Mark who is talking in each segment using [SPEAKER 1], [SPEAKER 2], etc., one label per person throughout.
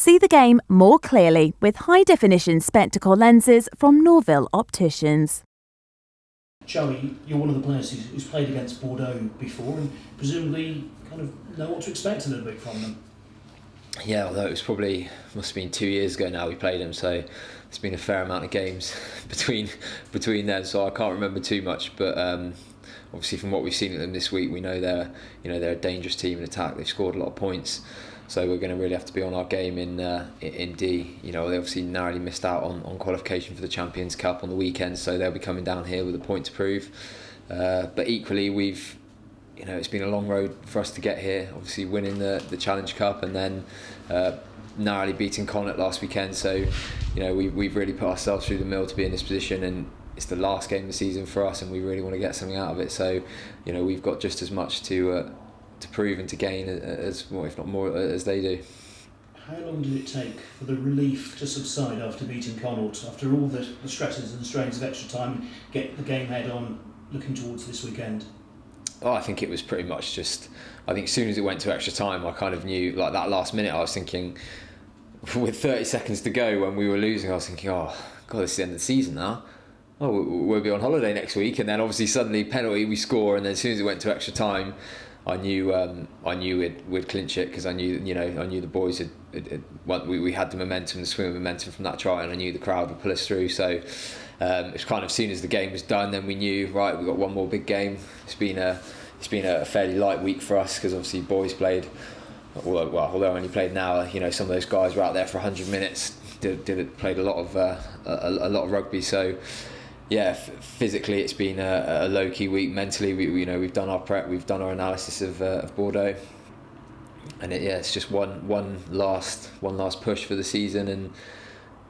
[SPEAKER 1] See the game more clearly with high-definition spectacle lenses from Norville Opticians.
[SPEAKER 2] Joey, you're one of the players who's played against Bordeaux before and presumably kind of know what to expect a little bit from them.
[SPEAKER 3] Yeah, although must have been 2 years ago now we played them, so there's been a fair amount of games between them, so I can't remember too much. But obviously, from what we've seen of them this week, we know they're a dangerous team in attack. They've scored a lot of points, so we're going to really have to be on our game in D. They obviously narrowly missed out on qualification for the Champions Cup on the weekend, so they'll be coming down here with a point to prove. But equally, it's been a long road for us to get here. Obviously, winning the Challenge Cup and then narrowly beating Connacht last weekend. So, we've really put ourselves through the mill to be in this position, and it's the last game of the season for us, and we really want to get something out of it. So, we've got just as much to prove and to gain as more, if not more, as they do.
[SPEAKER 2] How long did it take for the relief to subside after beating Connacht, after all the stresses and strains of extra time, get the game head on, looking towards this weekend?
[SPEAKER 3] Oh, I think it was pretty much just, I think as soon as it went to extra time, I kind of knew, like that last minute, I was thinking, with 30 seconds to go when we were losing, I was thinking, oh, God, this is the end of the season now. Oh, we'll be on holiday next week. And then obviously suddenly penalty, we score, and then as soon as it went to extra time, I knew we'd clinch it, because I knew the boys we had the momentum, the swing of momentum from that try, and I knew the crowd would pull us through. So it's kind of, as soon as the game was done, then we knew, right, we've got one more big game. It's been a fairly light week for us, because obviously boys played, although only played an hour. Some of those guys were out there for 100 minutes, played a lot of rugby. So yeah, physically it's been a low key week. Mentally, we've done our prep, we've done our analysis of Bordeaux, and it's just one last push for the season, and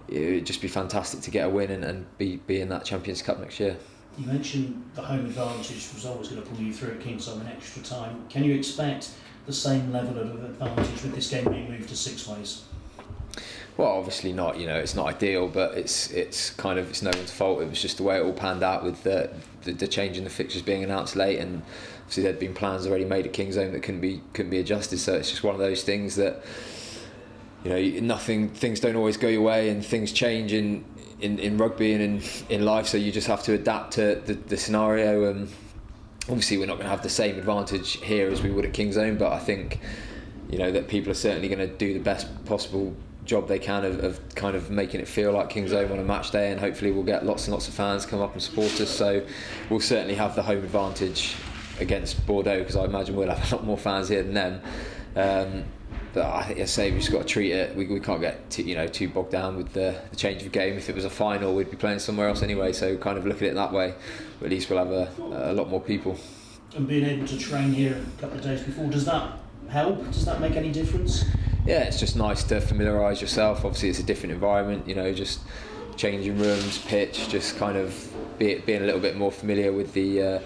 [SPEAKER 3] it would just be fantastic to get a win and be in that Champions Cup next year.
[SPEAKER 2] You mentioned the home advantage was always going to pull you through at Kingsholm in extra time. Can you expect the same level of advantage with this game being moved to six ways?
[SPEAKER 3] Well, obviously not. It's not ideal, but it's no one's fault. It was just the way it all panned out with the change in the fixtures being announced late, and obviously there'd been plans already made at Kingsholm that couldn't be adjusted. So it's just one of those things that things don't always go your way, and things change in rugby and in life. So you just have to adapt to the scenario. Obviously, we're not going to have the same advantage here as we would at Kingsholm, but I think that people are certainly going to do the best possible job they can of kind of making it feel like Kingsholm on a match day, and hopefully we'll get lots and lots of fans come up and support us. So we'll certainly have the home advantage against Bordeaux, because I imagine we'll have a lot more fans here than them. But I think, as I say, we've just got to treat it. We can't get too bogged down with the change of game. If it was a final, we'd be playing somewhere else anyway. So kind of look at it that way. But at least we'll have a lot more people.
[SPEAKER 2] And being able to train here a couple of days before, does that help? Does that make any difference?
[SPEAKER 3] Yeah, it's just nice to familiarise yourself. Obviously, it's a different environment. Just changing rooms, pitch, just kind of being a little bit more familiar with the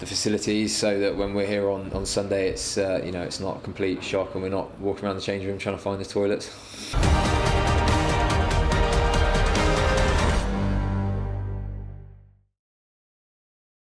[SPEAKER 3] facilities, so that when we're here on Sunday, it's it's not a complete shock and we're not walking around the changing room trying to find the toilets.